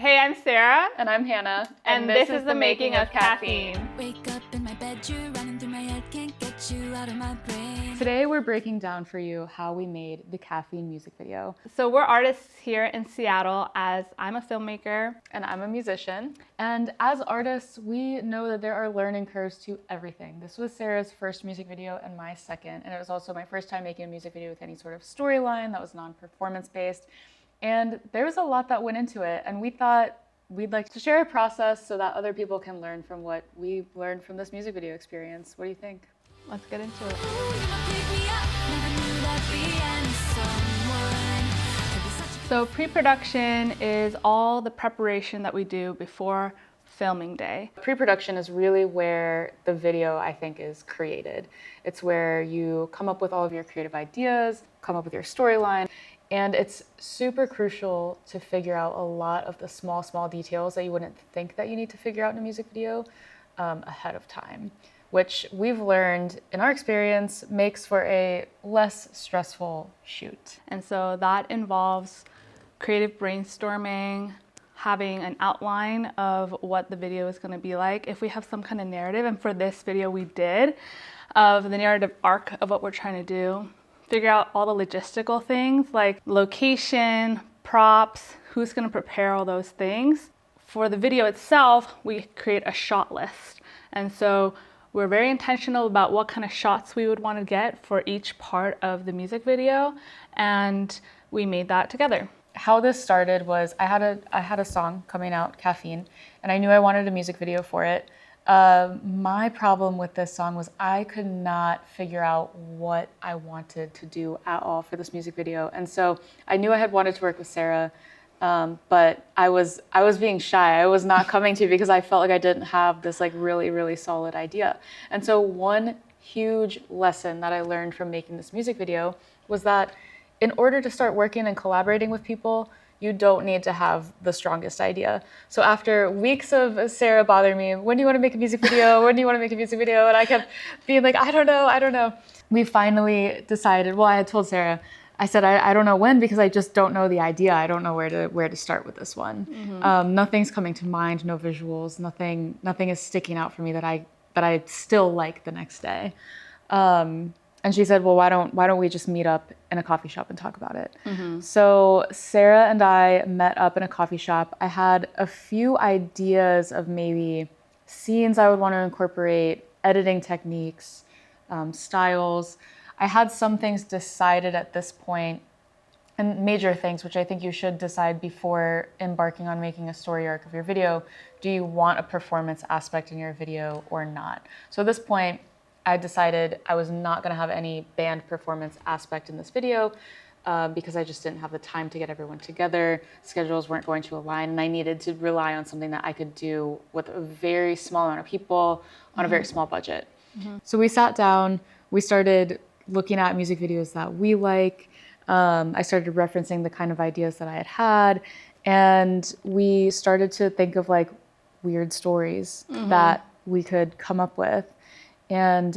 Hey, I'm Sarah. And I'm Hannah. And this is the making of Caffeine. Wake up in my bed, you're running through my head, can't get you out of my brain. Today we're breaking down for you how we made the Caffeine music video. So we're artists here in Seattle, as I'm a filmmaker. And I'm a musician. And as artists, we know that there are learning curves to everything. This was Sarah's first music video and my second. And it was also my first time making a music video with any sort of storyline that was non-performance based. And there was a lot that went into it. And we thought we'd like to share a process so that other people can learn from what we learned from this music video experience. What do you think? Let's get into it. So pre-production is all the preparation that we do before filming day. Pre-production is really where the video, I think, is created. It's where you come up with all of your creative ideas, come up with your storyline, and it's super crucial to figure out a lot of the small details that you wouldn't think that you need to figure out in a music video ahead of time, which we've learned in our experience makes for a less stressful shoot. And so that involves creative brainstorming, having an outline of what the video is going to be like. If we have some kind of narrative, and for this video we did, of the narrative arc of what we're trying to do, figure out all the logistical things like location, props, who's going to prepare all those things. For the video itself, we create a shot list. And so we're very intentional about what kind of shots we would want to get for each part of the music video, and we made that together. How this started was I had a song coming out, Caffeine, and I knew I wanted a music video for it. My problem with this song was I could not figure out what I wanted to do at all for this music video. And so I knew I had wanted to work with Sarah, but I was being shy. I was not coming to because I felt like I didn't have this like really solid idea. And so one huge lesson that I learned from making this music video was that in order to start working and collaborating with people, you don't need to have the strongest idea. So after weeks of Sarah bothering me, when do you want to make a music video? When do you want to make a music video? And I kept being like, I don't know. We finally decided, well, I had told Sarah, I said, I don't know when because I just don't know the idea. I don't know where to start with this one. Mm-hmm. Nothing's coming to mind, no visuals, nothing is sticking out for me that I still like the next day. And she said, well, why don't we just meet up in a coffee shop and talk about it? Mm-hmm. So Sarah and I met up in a coffee shop. I had a few ideas of maybe scenes I would want to incorporate, editing techniques, styles. I had some things decided at this point, and major things, which I think you should decide before embarking on making a story arc of your video. Do you want a performance aspect in your video or not? So at this point, I decided I was not going to have any band performance aspect in this video because I just didn't have the time to get everyone together. Schedules weren't going to align, and I needed to rely on something that I could do with a very small amount of people on a very small budget. Mm-hmm. So we sat down, we started looking at music videos that we like. I started referencing the kind of ideas that I had, and we started to think of like weird stories that we could come up with. And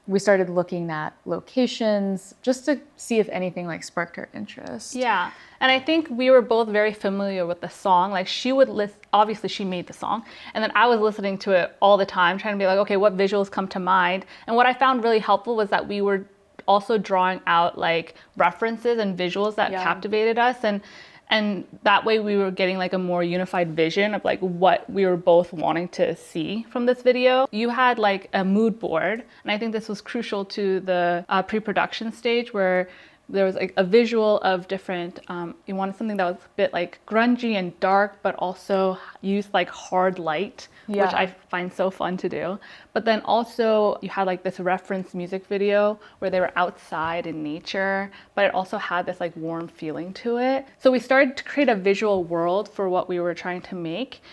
we started looking at locations just to see if anything like sparked her interest. Yeah, and I think we were both very familiar with the song. Like she would obviously she made the song, and then I was listening to it all the time, trying to be like, okay, what visuals come to mind? And what I found really helpful was that we were also drawing out like references and visuals that captivated us, and that way we were getting like a more unified vision of like what we were both wanting to see from this video. You had like a mood board, and I think this was crucial to the pre-production stage where there was like a visual of different, you wanted something that was a bit like grungy and dark, but also used like hard light, which I find so fun to do. But then also you had like this reference music video where they were outside in nature, but it also had this like warm feeling to it. So we started to create a visual world for what we were trying to make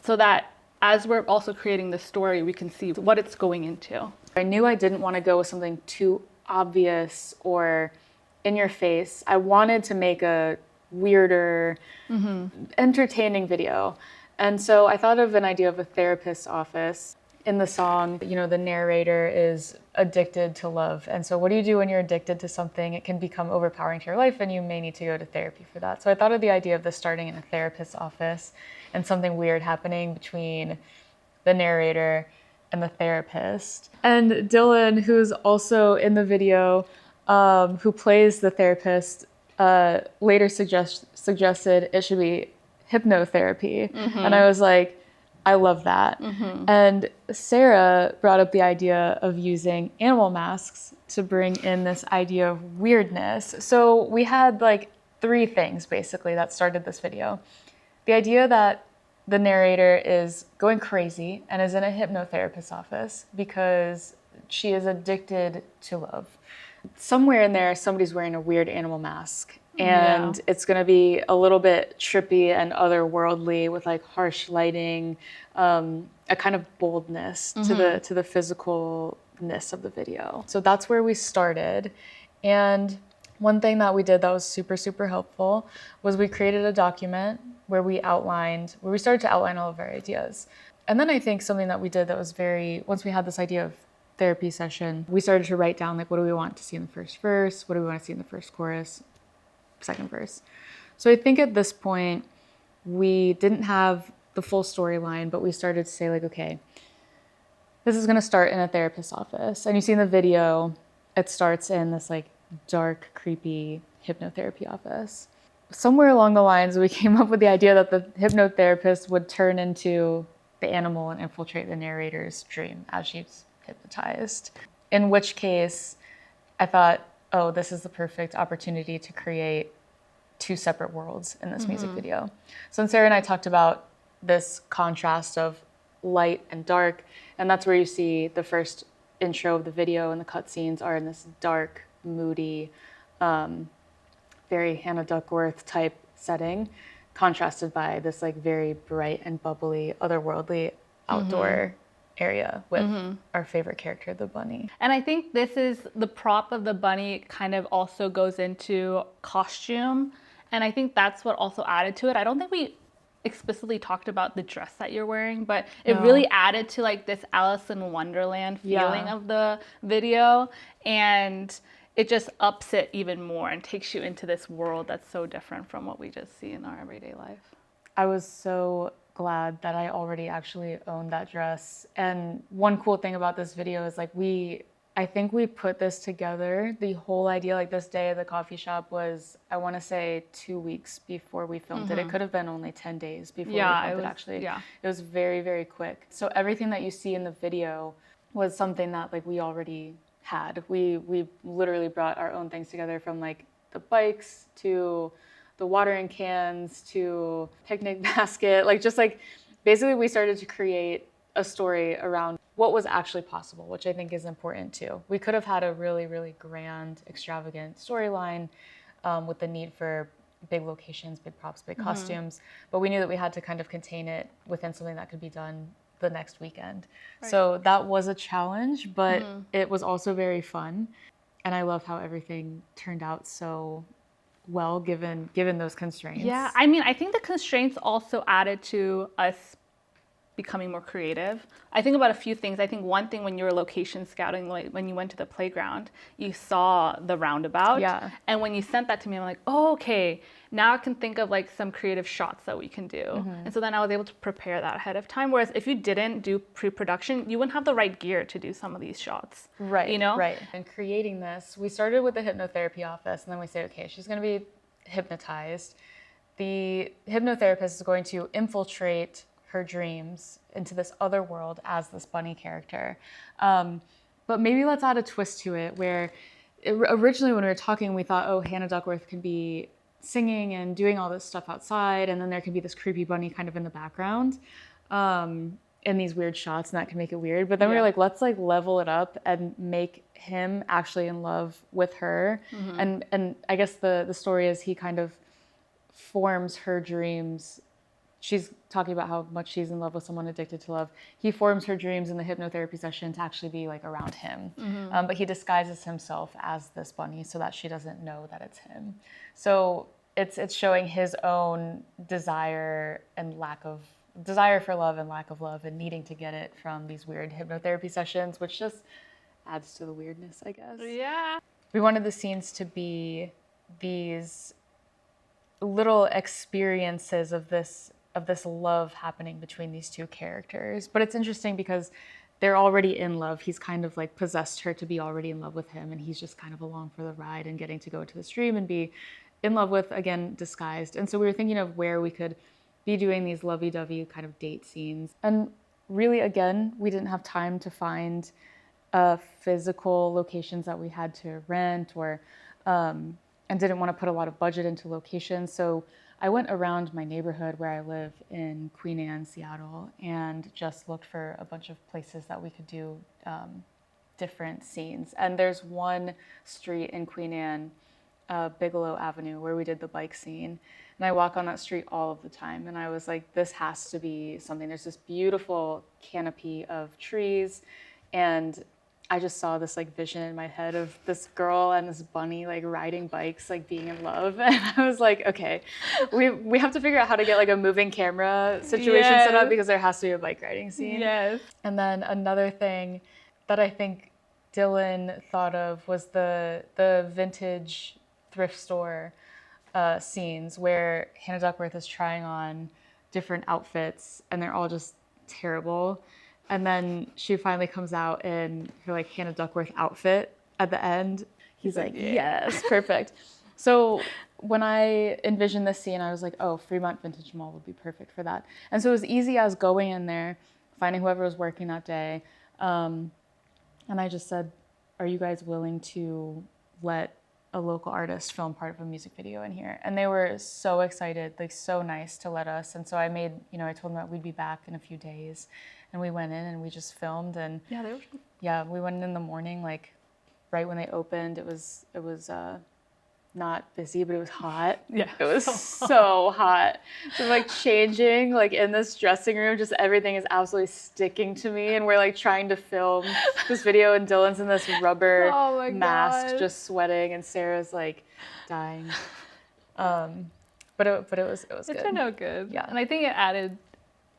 so that as we're also creating the story, we can see what it's going into. I knew I didn't want to go with something too obvious or in your face. I wanted to make a weirder, entertaining video. And so I thought of an idea of a therapist's office. in the song, you know, the narrator is addicted to love. And so what do you do when you're addicted to something? It can become overpowering to your life and you may need to go to therapy for that. So I thought of the idea of this starting in a therapist's office and something weird happening between the narrator and the therapist. And Dylan, who's also in the video, who plays the therapist, later suggested it should be hypnotherapy. And I was like, I love that. And Sarah brought up the idea of using animal masks to bring in this idea of weirdness. So we had like 3 things basically that started this video. The idea that the narrator is going crazy and is in a hypnotherapist's office because she is addicted to love. Somewhere in there, somebody's wearing a weird animal mask. And it's going to be a little bit trippy and otherworldly with like harsh lighting, a kind of boldness to the physicalness of the video. So that's where we started. And one thing that we did that was super, super helpful was we created a document where we started to outline all of our ideas. And then I think something that we did that was once we had this idea of therapy session, we started to write down like, what do we want to see in the first verse? What do we want to see in the first chorus? Second verse. So I think at this point, we didn't have the full storyline, but we started to say like, okay, this is going to start in a therapist's office. And you see in the video, it starts in this like dark, creepy hypnotherapy office. Somewhere along the lines, we came up with the idea that the hypnotherapist would turn into the animal and infiltrate the narrator's dream as she's hypnotized. In which case, I thought, oh, this is the perfect opportunity to create 2 separate worlds in this music video. So Sarah and I talked about this contrast of light and dark, and that's where you see the first intro of the video and the cutscenes are in this dark, moody, very Hannah Duckworth type setting, contrasted by this like very bright and bubbly, otherworldly outdoor area with our favorite character, the bunny. And I think this is the prop of the bunny kind of also goes into costume. And I think that's what also added to it. I don't think we explicitly talked about the dress that you're wearing, but it really added to like this Alice in Wonderland feeling of the video. And it just ups it even more and takes you into this world that's so different from what we just see in our everyday life. I was so glad that I already actually owned that dress. And one cool thing about this video is like I think we put this together. The whole idea, like this day at the coffee shop was, I want to say 2 weeks before we filmed it. It could have been only 10 days before we filmed it actually. Yeah. It was very, very quick. So everything that you see in the video was something that like we already had. We literally brought our own things together, from like the bikes to the watering cans to picnic basket, like just like basically we started to create a story around what was actually possible, which I think is important too. We could have had a really, really grand, extravagant storyline with the need for big locations, big props, big costumes, but we knew that we had to kind of contain it within something that could be done the next weekend. Right. So that was a challenge, but it was also very fun. And I love how everything turned out so well, given those constraints. Yeah, I mean, I think the constraints also added to us becoming more creative. I think about a few things. I think one thing, when you were location scouting, like when you went to the playground, you saw the roundabout. Yeah. And when you sent that to me, I'm like, oh, okay, now I can think of like some creative shots that we can do. And so then I was able to prepare that ahead of time. Whereas if you didn't do pre-production, you wouldn't have the right gear to do some of these shots. Right. You know? Right. And creating this, we started with the hypnotherapy office, and then we say, okay, she's going to be hypnotized. The hypnotherapist is going to infiltrate her dreams into this other world as this bunny character. But maybe let's add a twist to it, where originally when we were talking, we thought, oh, Hannah Duckworth could be singing and doing all this stuff outside, and then there could be this creepy bunny kind of in the background in these weird shots, and that can make it weird. But then we were like, let's like level it up and make him actually in love with her. And I guess the story is he kind of forms her dreams. She's talking about how much she's in love with someone addicted to love. He forms her dreams in the hypnotherapy session to actually be like around him. But he disguises himself as this bunny so that she doesn't know that it's him. So it's showing his own desire and lack of desire for love and lack of love and needing to get it from these weird hypnotherapy sessions, which just adds to the weirdness, I guess. Yeah. We wanted the scenes to be these little experiences of this love happening between these two characters. But it's interesting because they're already in love. He's kind of like possessed her to be already in love with him, and he's just kind of along for the ride and getting to go to the stream and be in love with, again, disguised. And so we were thinking of where we could be doing these lovey-dovey kind of date scenes. And really, again, we didn't have time to find physical locations that we had to rent or and didn't want to put a lot of budget into locations. So I went around my neighborhood where I live in Queen Anne, Seattle, and just looked for a bunch of places that we could do different scenes. And there's one street in Queen Anne, Bigelow Avenue, where we did the bike scene. And I walk on that street all of the time. And I was like, this has to be something. There's this beautiful canopy of trees. And I just saw this like vision in my head of this girl and this bunny like riding bikes, like being in love. And I was like, okay, we have to figure out how to get like a moving camera situation set up because there has to be a bike riding scene. Yes. And then another thing that I think Dylan thought of was the vintage thrift store scenes where Hannah Duckworth is trying on different outfits and they're all just terrible. And then she finally comes out in her like Hannah Duckworth outfit at the end. He's like, yes, perfect. So when I envisioned this scene, I was like, oh, Fremont Vintage Mall would be perfect for that. And so it was easy as going in there, finding whoever was working that day. And I just said, are you guys willing to let a local artist film part of a music video in here? And they were so excited, like so nice to let us. And so I made, I told them that we'd be back in a few days. And we went in and we just filmed. And we went in the morning, like right when they opened. It was not busy, but it was hot. Yeah. It was so hot. So like changing, like in this dressing room, just everything is absolutely sticking to me. And we're like trying to film this video and Dylan's in this rubber mask, just sweating. And Sarah's like dying. But it was good. It turned out good. Yeah. And I think it added,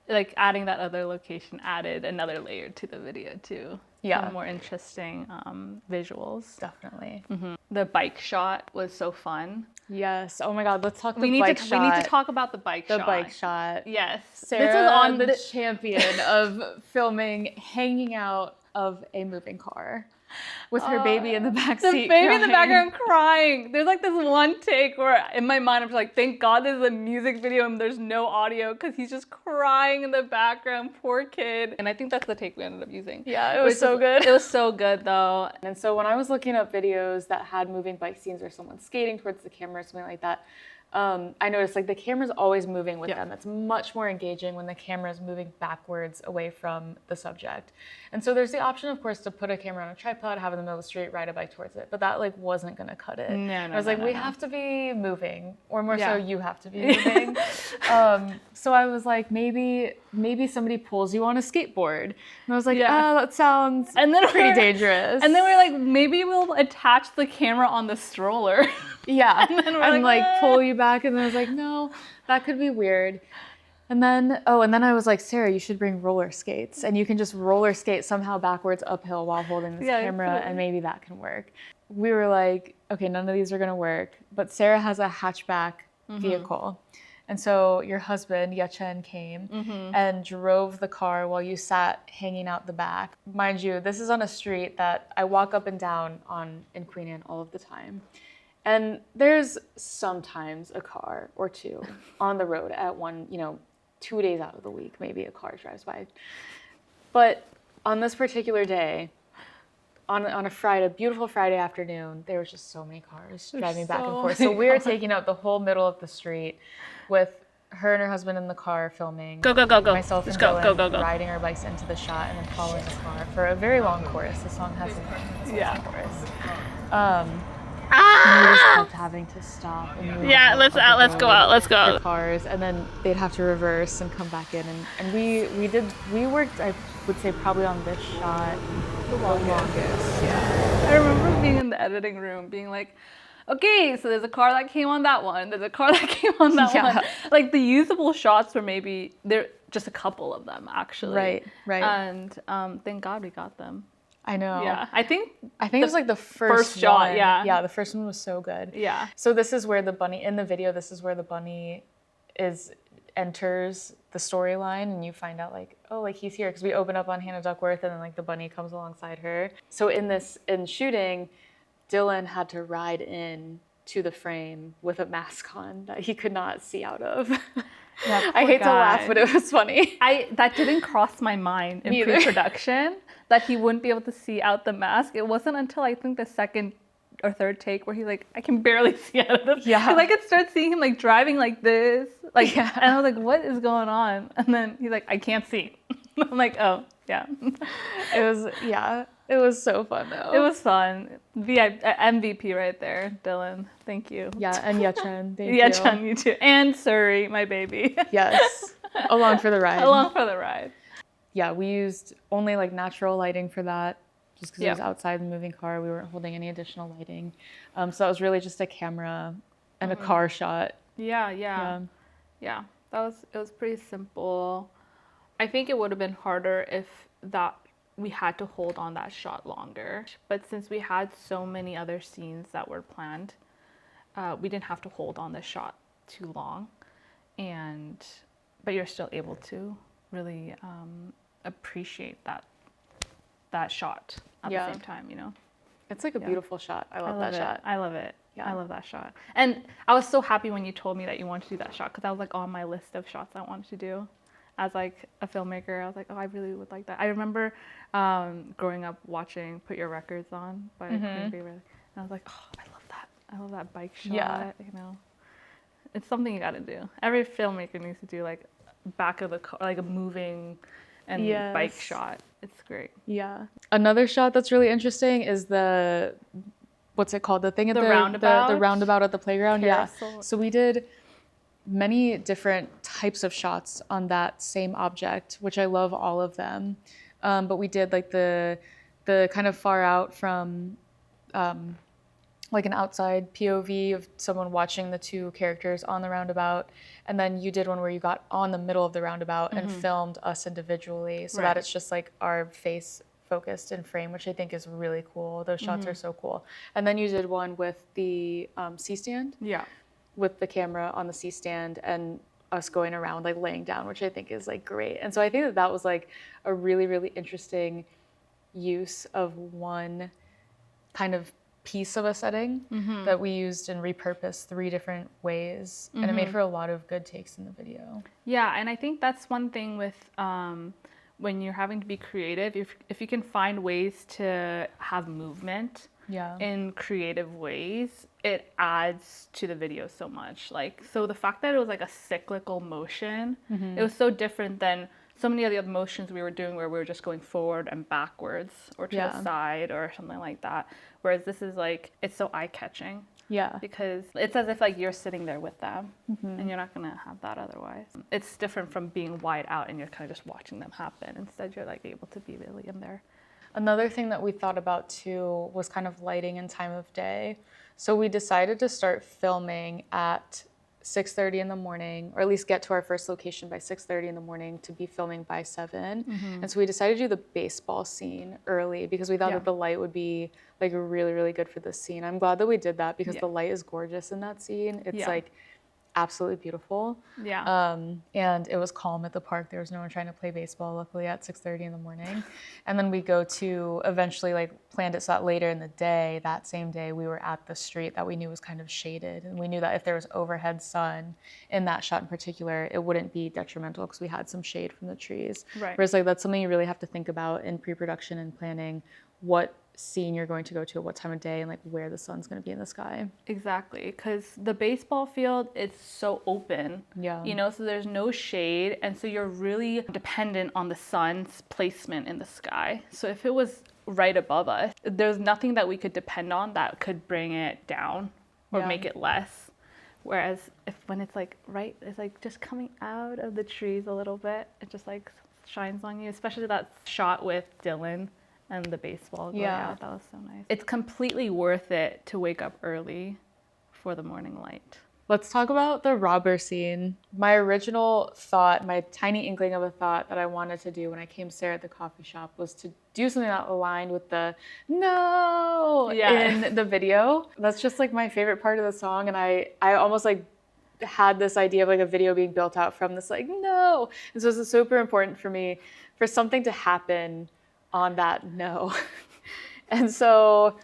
like adding that other location added another layer to the video too. Yeah. Some more interesting visuals. Definitely. Mm-hmm. The bike shot was so fun. Yes. Oh my God. Let's talk We need to talk about the bike shot. The bike shot. Yes. Sarah, this was on the champion of filming hanging out of a moving car with her baby in the backseat. The baby crying. in the background crying. There's like this one take where in my mind I'm just like, thank God this is a music video and there's no audio because he's just crying in the background, poor kid. And I think that's the take we ended up using. Yeah, it was so good. It was so good though. And so when I was looking up videos that had moving bike scenes or someone skating towards the camera or something like that, I noticed like the camera's always moving with them. It's much more engaging when the camera's moving backwards away from the subject. And so there's the option, of course, to put a camera on a tripod, have it in the middle of the street, ride a bike towards it. But that like wasn't gonna cut it. I was like, we have to be moving, or more so, you have to be moving. So I was like, maybe somebody pulls you on a skateboard. And I was like, that sounds pretty dangerous. And then we're like, maybe we'll attach the camera on the stroller. Yeah, and like pull you back, and then I was like, no, that could be weird. And then I was like, Sarah, you should bring roller skates, and you can just roller skate somehow backwards uphill while holding this camera, and maybe that can work. We were like, okay, none of these are gonna work, but Sarah has a hatchback vehicle. And so your husband, Yechen, came and drove the car while you sat hanging out the back. Mind you, this is on a street that I walk up and down on in Queen Anne all of the time. And there's sometimes a car or two on the road at 2 days out of the week, maybe a car drives by. But on this particular day, on a Friday, beautiful Friday afternoon, there was just so many cars driving back and forth. So we were taking out the whole middle of the street with her and her husband in the car filming. Go. Myself and Dylan riding our bikes into the shot and then following the car for a very long chorus. The song has a chorus. And we just kept having to stop and move let's go out. Cars, and then they'd have to reverse and come back in, and we worked, I would say, probably on this shot the longest. I remember being in the editing room being like, okay, so there's a car that came on that one. There's a car that came on that Yeah. one. Like the usable shots were maybe there, just a couple of them actually. Right. And thank God we got them. I know. Yeah, I think it was like the first shot, one. yeah. Yeah, the first one was so good. Yeah. So this is where the bunny, in the video, this is where the bunny enters the storyline, and you find out like, oh, like he's here, because we open up on Hannah Duckworth and then like the bunny comes alongside her. So in shooting, Dylan had to ride in to the frame with a mask on that he could not see out of. Yeah, I hate to laugh, guy. but it was funny. That didn't cross my mind in Neither. pre-production that he wouldn't be able to see out the mask. It wasn't until I think the second or third take where he's like, I can barely see out of the. Yeah. Because I could start seeing him like driving like this, like, Yeah. and I was like, what is going on? And then he's like, I can't see. I'm like, oh yeah. It was so fun though. It was fun. MVP right there, Dylan. Thank you. Yeah, and Yechen, thank Yeah, you. Chun, you too. And Surrey, my baby. Yes, along for the ride. Along for the ride. Yeah, we used only like natural lighting for that, just because it was Yeah. outside the moving car. We weren't holding any additional lighting, so it was really just a camera and a car shot. Yeah. It was pretty simple. I think it would have been harder if that we had to hold on that shot longer. But since we had so many other scenes that were planned, we didn't have to hold on the shot too long. But you're still able to really appreciate that shot at the same time, you know? It's like a beautiful shot. I love that shot. I love it. Yeah. I love that shot. And I was so happy when you told me that you wanted to do that shot, because that was like on my list of shots I wanted to do. As like a filmmaker, I was like, oh, I really would like that. I remember growing up watching Put Your Records On by Queen Bee, and I was like, oh, I love that. I love that bike shot. Yeah. You know, it's something you got to do. Every filmmaker needs to do like back of the car, like a moving and bike shot. It's great. Yeah. Another shot that's really interesting is what's it called? The thing at The the roundabout? The roundabout at the playground. Carousel. Yeah. So we did many different types of shots on that same object, which I love all of them. But we did like the kind of far out from like an outside POV of someone watching the two characters on the roundabout. And then you did one where you got on the middle of the roundabout and filmed us individually, so that it's just like our face focused in frame, which I think is really cool. Those shots are so cool. And then you did one with the C-stand. Yeah. With the camera on the C-stand and us going around like laying down, which I think is like great. And so I think that was like a really, really interesting use of one kind of piece of a setting that we used and repurposed 3 different ways. And it made for a lot of good takes in the video. Yeah, and I think that's one thing with when you're having to be creative, if you can find ways to have movement in creative ways, it adds to the video so much. Like, so the fact that it was like a cyclical motion, it was so different than so many of the other motions we were doing where we were just going forward and backwards or to the side or something like that. Whereas this is like, it's so eye-catching. Yeah. Because it's as if like you're sitting there with them and you're not gonna have that otherwise. It's different from being wide out and you're kind of just watching them happen. Instead, you're like able to be really in there. Another thing that we thought about too was kind of lighting and time of day. So we decided to start filming at 6:30 in the morning, or at least get to our first location by 6:30 in the morning to be filming by 7. And so we decided to do the baseball scene early because we thought that the light would be like really, really good for this scene. I'm glad that we did that because the light is gorgeous in that scene. It's like absolutely beautiful. Yeah. And it was calm at the park. There was no one trying to play baseball, luckily, at 6:30 in the morning. And then we go to eventually like planned it so that later in the day, that same day, we were at the street that we knew was kind of shaded. And we knew that if there was overhead sun in that shot in particular, it wouldn't be detrimental because we had some shade from the trees. Right. Whereas like that's something you really have to think about in pre-production and planning what scene you're going to go to at what time of day and like where the sun's going to be in the sky. Exactly, because the baseball field, it's so open, you know, so there's no shade, and so you're really dependent on the sun's placement in the sky. So if it was right above us, there's nothing that we could depend on that could bring it down or make it less. Whereas when it's like it's like just coming out of the trees a little bit, it just like shines on you, especially that shot with Dylan and the baseball going out. That was so nice. It's completely worth it to wake up early for the morning light. Let's talk about the robber scene. My original thought, my tiny inkling of a thought that I wanted to do when I came stare at the coffee shop was to do something that aligned with the no in the video. That's just like my favorite part of the song. And I almost like had this idea of like a video being built out from this like no. And so it's super important for me for something to happen on that no. And so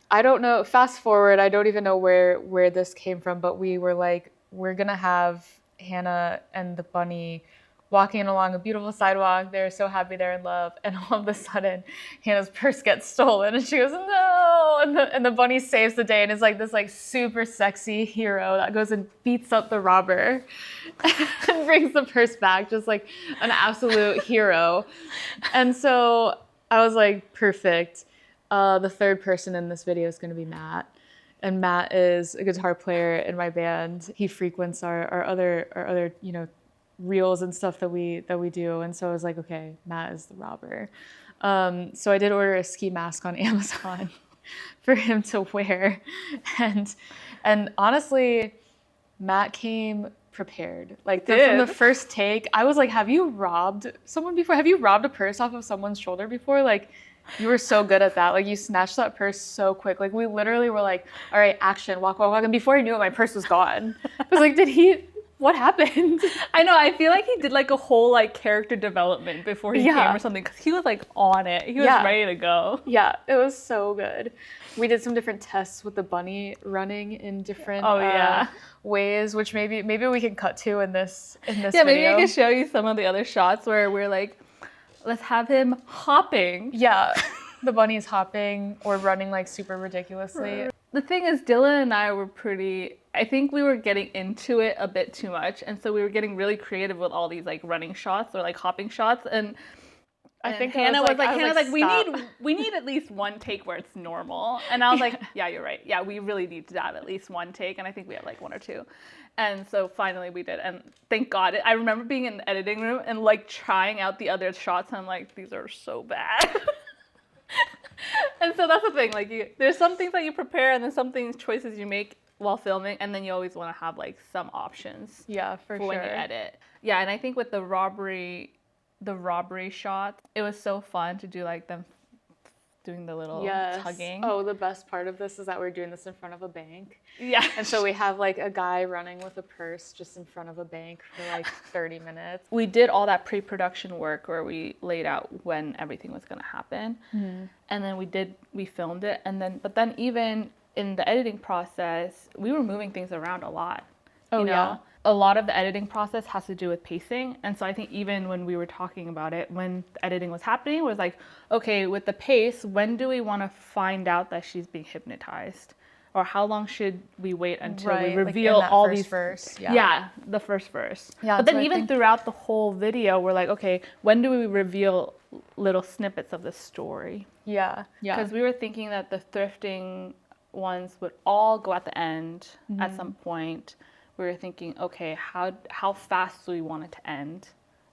I don't know, fast forward, I don't even know where this came from, but we were like, we're gonna have Hannah and the bunny walking along a beautiful sidewalk. They're so happy, they're in love. And all of a sudden, Hannah's purse gets stolen and she goes, no! And the bunny saves the day and is like this like super sexy hero that goes and beats up the robber and brings the purse back, just like an absolute hero. And so I was like, perfect. The third person in this video is going to be Matt. And Matt is a guitar player in my band. He frequents our other, you know, reels and stuff that we do. And so I was like, okay, Matt is the robber. So I did order a ski mask on Amazon for him to wear. And honestly, Matt came prepared. Like from the first take, I was like, have you robbed someone before? Have you robbed a purse off of someone's shoulder before? Like, you were so good at that. Like, you snatched that purse so quick. Like, we literally were like, all right, action, walk, walk, walk. And before I knew it, my purse was gone. I was like, what happened? I know, I feel like he did like a whole like character development before he came or something, because he was like on it. He was ready to go. Yeah, it was so good. We did some different tests with the bunny running in different ways, which maybe we can cut to in this video. Yeah, maybe I can show you some of the other shots where we're like, let's have him hopping. Yeah, the bunny's hopping or running like super ridiculously. The thing is, Dylan and I were I think we were getting into it a bit too much. And so we were getting really creative with all these like running shots or like hopping shots. And I think Hannah was like, we need at least one take where it's normal. And I was like, yeah, you're right. Yeah, we really need to have at least one take. And I think we have like one or two. And so finally we did. And thank God. I remember being in the editing room and like trying out the other shots. And I'm like, these are so bad. And so that's the thing. Like, there's some things that you prepare and then some choices you make while filming. And then you always want to have like some options. Yeah, for sure. When you edit. Yeah, and I think with the robbery shot, it was so fun to do like them doing the little tugging. Oh, the best part of this is that we're doing this in front of a bank. Yeah. And so we have like a guy running with a purse just in front of a bank for like 30 minutes. We did all that pre-production work where we laid out when everything was going to happen. Mm-hmm. And then we filmed it. But then even in the editing process, we were moving things around a lot. Oh, yeah. A lot of the editing process has to do with pacing. And so I think even when we were talking about it, when the editing was happening, it was like, okay, with the pace, when do we want to find out that she's being hypnotized? Or how long should we wait until we reveal like all these verse? Yeah, the first verse. Yeah, but then even throughout the whole video, we're like, okay, when do we reveal little snippets of the story? Yeah. Because we were thinking that the thrifting ones would all go at the end at some point. We were thinking, okay, how fast do we want it to end?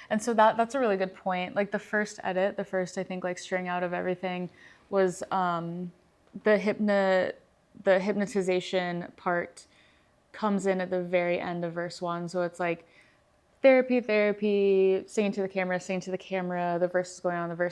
And so that's a really good point. Like the first edit, I think like string out of everything was the hypnotization part comes in at the very end of verse 1. So it's like therapy, singing to the camera, the verse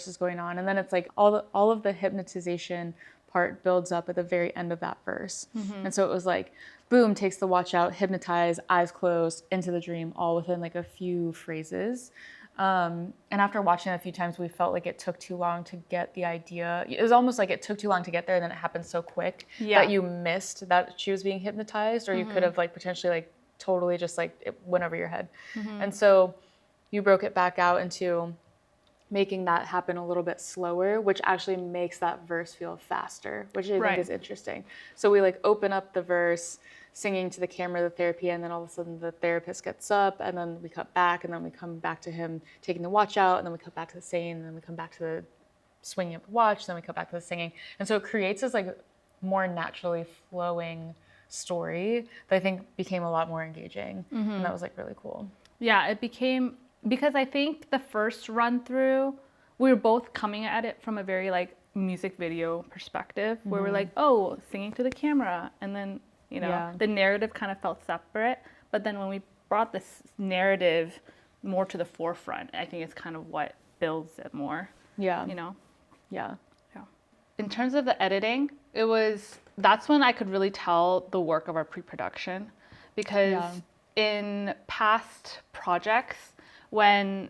is going on. And then it's like all of the hypnotization part builds up at the very end of that verse. Mm-hmm. And so it was like, boom, takes the watch out, hypnotize, eyes closed, into the dream, all within like a few phrases. And after watching it a few times, we felt like it took too long to get the idea. It was almost like it took too long to get there, and then it happened so quick that you missed that she was being hypnotized, or you could have like potentially like totally just like it went over your head. Mm-hmm. And so you broke it back out into making that happen a little bit slower, which actually makes that verse feel faster, which I think is interesting. So we like open up the verse, singing to the camera, the therapy, and then all of a sudden the therapist gets up, and then we cut back, and then we come back to him taking the watch out, and then we come back to the singing, and then we come back to the swinging of the watch, then we come back to the singing. And so it creates this like more naturally flowing story that I think became a lot more engaging. Mm-hmm. And that was like really cool. Yeah, it became, because I think the first run through, we were both coming at it from a very like music video perspective, where we're like, oh, singing to the camera, and then you know. Yeah. The narrative kind of felt separate, but then when we brought this narrative more to the forefront, I think it's kind of what builds it more, Yeah. you know. Yeah. Yeah. In terms of the editing, that's when I could really tell the work of our pre-production, because in past projects, when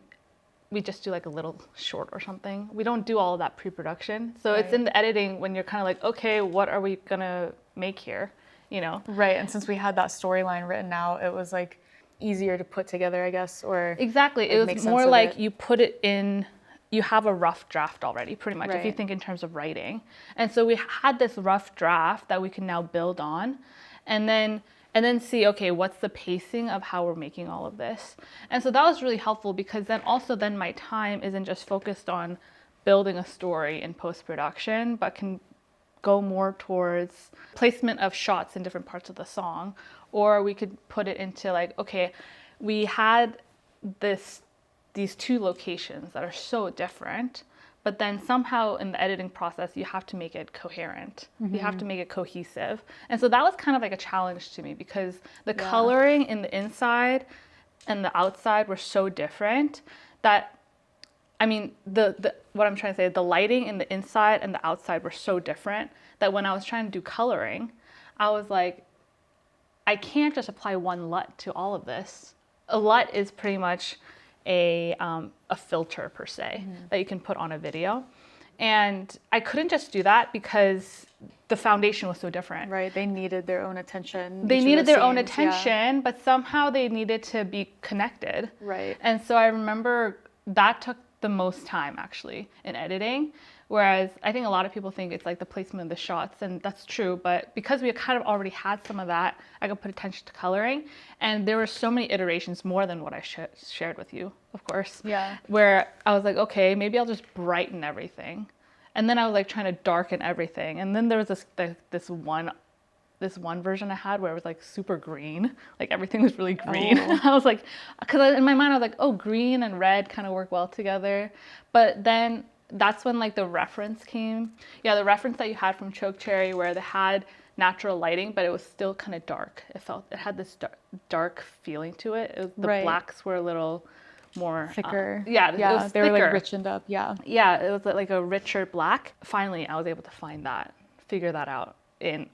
we just do like a little short or something, we don't do all of that pre-production. So it's in the editing when you're kind of like, okay, what are we gonna make here, you know? Right. And since we had that storyline written out, it was like easier to put together, I guess, or Exactly. It was more like you put it in, you have a rough draft already, pretty much, if you think in terms of writing. And so we had this rough draft that we can now build on, and then see, okay, what's the pacing of how we're making all of this. And so that was really helpful, because then my time isn't just focused on building a story in post-production, but can go more towards placement of shots in different parts of the song. Or we could put it into like, okay, we had these two locations that are so different, but then somehow in the editing process, you have to make it coherent. You have to make it cohesive. And so that was kind of like a challenge to me, because the coloring in the inside and the outside were so different that, I mean, what I'm trying to say, the lighting in the inside and the outside were so different that when I was trying to do coloring, I was like, I can't just apply one LUT to all of this. A LUT is pretty much a filter per se that you can put on a video. And I couldn't just do that because the foundation was so different. Right, they needed their own attention. They needed their own attention, but somehow they needed to be connected. Right. And so I remember that took the most time actually in editing. Whereas I think a lot of people think it's like the placement of the shots, and that's true. But because we kind of already had some of that, I could put attention to coloring. And there were so many iterations, more than what I shared with you, of course. Yeah. Where I was like, okay, maybe I'll just brighten everything. And then I was like trying to darken everything. And then there was this one version I had where it was like super green, like everything was really green. Oh. I was like, because in my mind I was like, oh, green and red kind of work well together. But then that's when like the reference came. Yeah, the reference that you had from Choke Cherry, where they had natural lighting, but it was still kind of dark. It had this dark feeling to it. The blacks were a little more thicker. It was they thicker. were like richened up. Yeah, it was like a richer black. Finally, I was able to figure that out in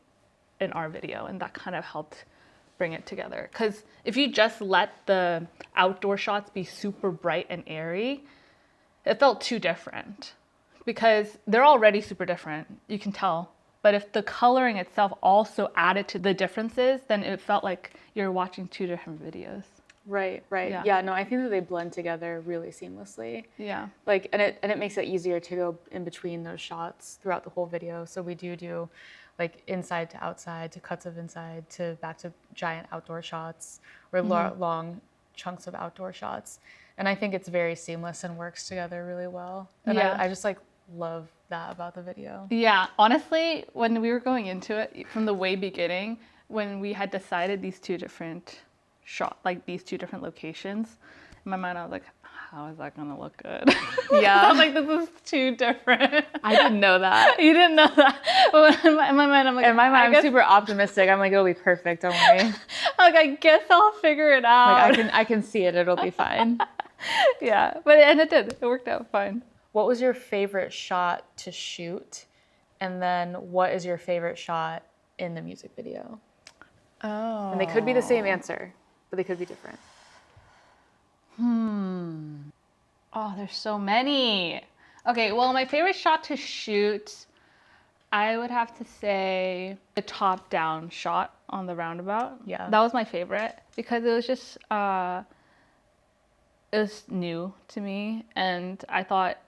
our video, and that kind of helped bring it together. Because if you just let the outdoor shots be super bright and airy, it felt too different, because they're already super different, you can tell. But if the coloring itself also added to the differences, then it felt like you're watching two different videos. Right. Yeah, no, I think that they blend together really seamlessly. Yeah. Like, and it makes it easier to go in between those shots throughout the whole video. So we do like inside to outside, to cuts of inside, to back to giant outdoor shots, or long chunks of outdoor shots. And I think it's very seamless and works together really well. And I just like love that about the video. Yeah, honestly, when we were going into it from the way beginning, when we had decided these two different these two different locations, in my mind I was like, how is that gonna look good? Yeah. I was like, this is too different. I didn't know that. You didn't know that. But in my mind, I'm like, I'm super optimistic. I'm like, it'll be perfect, don't worry. Like, I guess I'll figure it out. Like, I can see it, it'll be fine. Yeah, and it did. It worked out fine. What was your favorite shot to shoot? And then what is your favorite shot in the music video? Oh. And they could be the same answer, but they could be different. Oh, there's so many. Okay, well, my favorite shot to shoot, I would have to say the top-down shot on the roundabout. Yeah. That was my favorite, because it was just, it was new to me, and I thought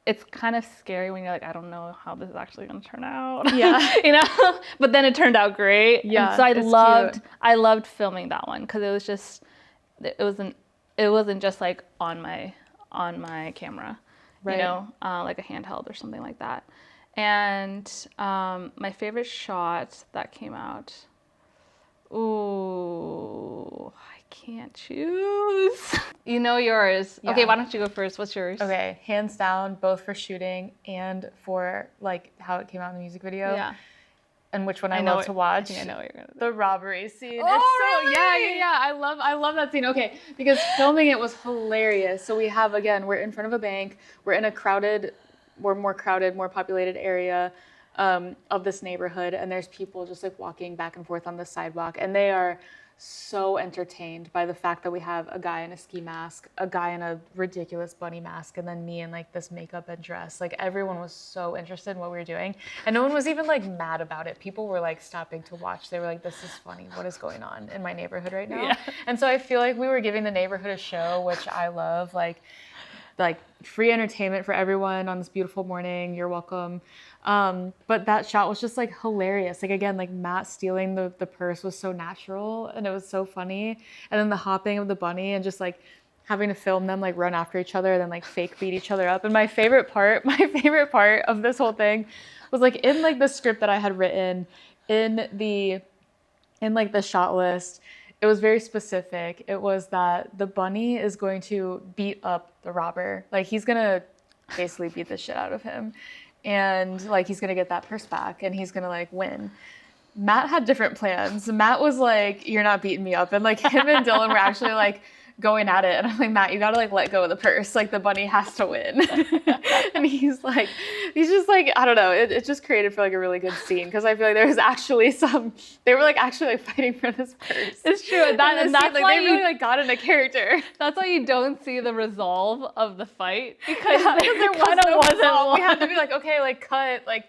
it's kind of scary when you're like, I don't know how this is actually going to turn out. Yeah. You know? But then it turned out great. Yeah. And so I loved filming that one, because it was just, it wasn't just like on my camera, right. You know, like a handheld or something like that. And my favorite shot that came out, ooh, I can't choose. You know yours. Yeah. Okay, why don't you go first? What's yours? Okay, hands down, both for shooting and for like how it came out in the music video. Yeah. and which one I know love to watch. I think I know what you're gonna do. The robbery scene. Oh, It's so really? yeah. I love that scene. Okay, because filming it was hilarious. So we're in front of a bank. We're in more crowded, more populated area of this neighborhood, and there's people just like walking back and forth on the sidewalk, and they are so entertained by the fact that we have a guy in a ski mask, a guy in a ridiculous bunny mask, and then me in like this makeup and dress. Like everyone was so interested in what we were doing, and no one was even like mad about it. People were like stopping to watch. They were like, "This is funny. What is going on in my neighborhood right now?" Yeah. And so I feel like we were giving the neighborhood a show, which I love. Like free entertainment for everyone on this beautiful morning. You're welcome. But that shot was just like hilarious. Like again, like Matt stealing the purse was so natural and it was so funny. And then the hopping of the bunny and just like having to film them like run after each other and then like fake beat each other up. And my favorite part of this whole thing was like in like the script that I had written in like the shot list. It was very specific. It was that the bunny is going to beat up the robber. Like he's gonna basically beat the shit out of him. And like he's gonna get that purse back and he's gonna like win. Matt had different plans. Matt was like, "You're not beating me up." And like him and Dylan were actually like going at it. And I'm like, "Matt, you gotta like let go of the purse. Like the bunny has to win." And he's just like, I don't know. It just created for like a really good scene because I feel like there was actually they were like actually like fighting for this purse. It's true. And that's scene, like, why they really like got into character. That's why you don't see the resolve of the fight because There kind of wasn't one. We one. had to be like, okay, like cut, like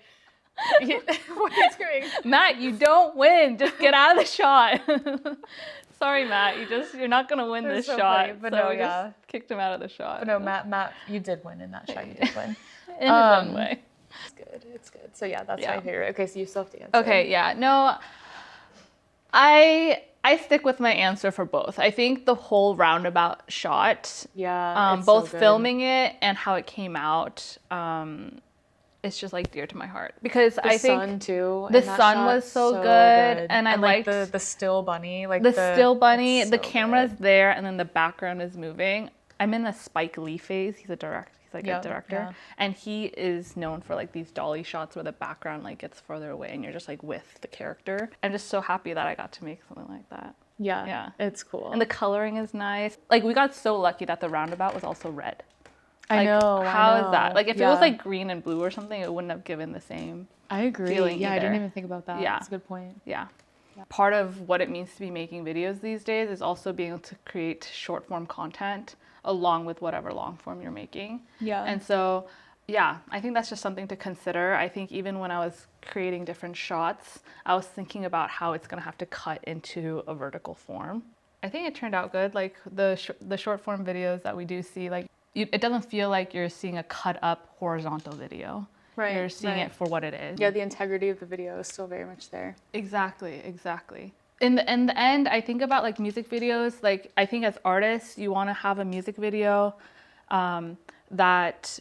what is going? Matt, you don't win. Just get out of the shot. Sorry, Matt. You're not gonna win It was this so shot. funny, but so no, we yeah. just kicked him out of the shot. But no, Matt, you did win in that shot. You did win. In his own way. It's good. So yeah, that's Yeah. my favorite. Okay, so you still have to answer. Okay, yeah. No, I stick with my answer for both. I think the whole roundabout shot, Yeah. It's both so good. filming it and how it came out, it's just like dear to my heart because I think sun too. the in that sun shot, was so good, and I like liked the still bunny, like the still bunny. it's The so camera's good. there, and then the background is moving. I'm in the Spike Lee phase. He's a director. He's like Yeah, a director, yeah. and he is known for like these dolly shots where the background like gets further away, and you're just like with the character. I'm just so happy that I got to make something like that. Yeah, Yeah. it's cool. And the coloring is nice. Like we got so lucky that the roundabout was also red. I Like, know. How is that? Like if it was Yeah. like green and blue or something, it wouldn't have given the same. I agree. feeling Yeah, I didn't either. even think about that. Yeah. That's a good point. Yeah. Part of what it means to be making videos these days is also being able to create short form content along with whatever long form you're making. Yeah. And so, yeah, I think that's just something to consider. I think even when I was creating different shots, I was thinking about how it's going to have to cut into a vertical form. I think it turned out good. Like the short form videos that we do see, like it doesn't feel like you're seeing a cut up horizontal video. Right, You're seeing right. it for what it is. Yeah, the integrity of the video is still very much there. Exactly. In the end, I think about like music videos. Like I think as artists, you want to have a music video that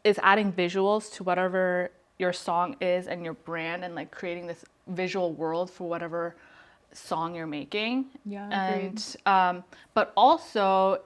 is adding visuals to whatever your song is and your brand, and like creating this visual world for whatever song you're making. Yeah, And but also,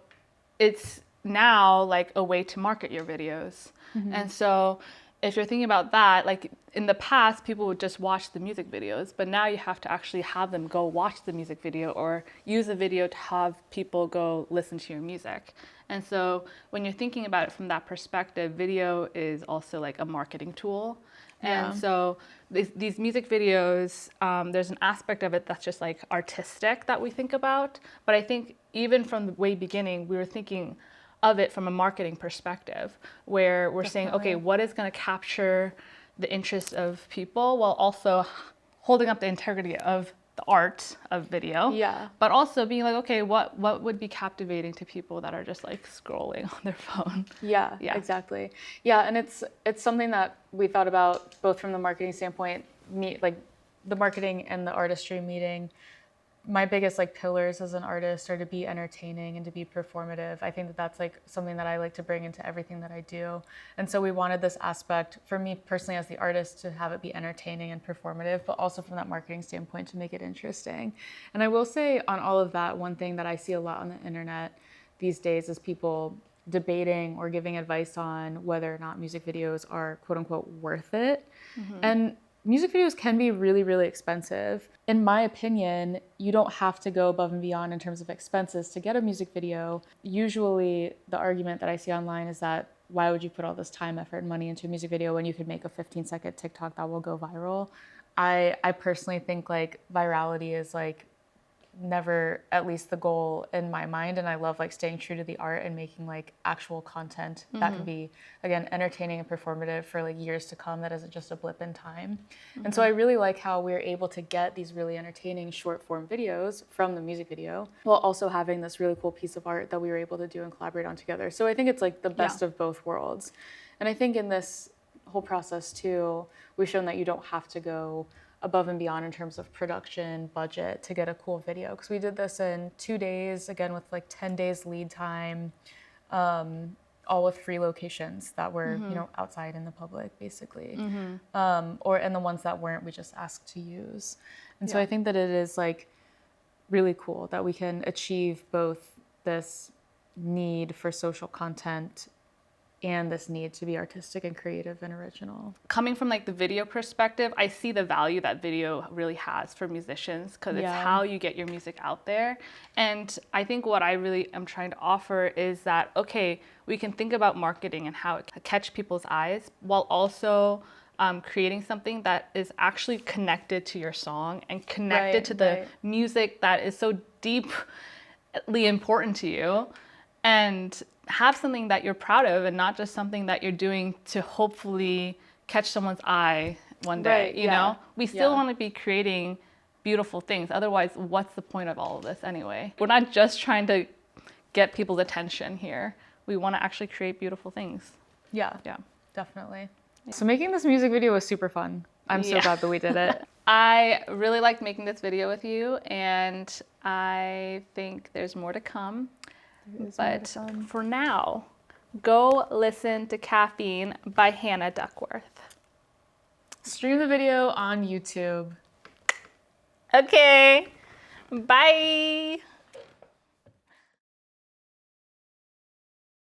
it's now like a way to market your videos, and so. If you're thinking about that, like in the past, people would just watch the music videos, but now you have to actually have them go watch the music video or use a video to have people go listen to your music. And so when you're thinking about it from that perspective, video is also like a marketing tool. Yeah. And so these music videos, there's an aspect of it that's just like artistic that we think about. But I think even from the way beginning, we were thinking of it from a marketing perspective, where we're saying, okay, what is going to capture the interest of people while also holding up the integrity of the art of video. Yeah. But also being like, okay, what would be captivating to people that are just like scrolling on their phone? Yeah, Yeah. exactly. Yeah, and it's something that we thought about both from the marketing standpoint, like the marketing and the artistry meeting. My biggest like pillars as an artist are to be entertaining and to be performative. I think that that's like something that I like to bring into everything that I do. And so we wanted this aspect for me personally as the artist to have it be entertaining and performative, but also from that marketing standpoint to make it interesting. And I will say on all of that, one thing that I see a lot on the internet these days is people debating or giving advice on whether or not music videos are quote unquote worth it. And music videos can be really, really expensive. In my opinion, you don't have to go above and beyond in terms of expenses to get a music video. Usually the argument that I see online is that why would you put all this time, effort, and money into a music video when you could make a 15-second TikTok that will go viral? I personally think like virality is like never at least the goal in my mind, and I love like staying true to the art and making like actual content that can be, again, entertaining and performative for like years to come, that isn't just a blip in time. And so I really like how we're able to get these really entertaining short form videos from the music video while also having this really cool piece of art that we were able to do and collaborate on together. So I think it's like the best of both worlds. And I think in this whole process too, we've shown that you don't have to go above and beyond in terms of production budget to get a cool video, because we did this in 2 days, again with like 10 days lead time, all with free locations that were you know, outside in the public basically, and the ones that weren't, we just asked to use. And so I think that it is like really cool that we can achieve both this need for social content and this need to be artistic and creative and original. Coming from like the video perspective, I see the value that video really has for musicians, because it's how you get your music out there. And I think what I really am trying to offer is that, okay, we can think about marketing and how it can catch people's eyes while also creating something that is actually connected to your song and connected to the music that is so deeply important to you, and have something that you're proud of and not just something that you're doing to hopefully catch someone's eye one day, you know? We still want to be creating beautiful things. Otherwise, what's the point of all of this anyway? We're not just trying to get people's attention here. We want to actually create beautiful things. Yeah, definitely. So making this music video was super fun. I'm so glad that we did it. I really liked making this video with you, and I think there's more to come. But for now, go listen to Caffeine by Hannah Duckworth. Stream the video on YouTube. Okay, bye.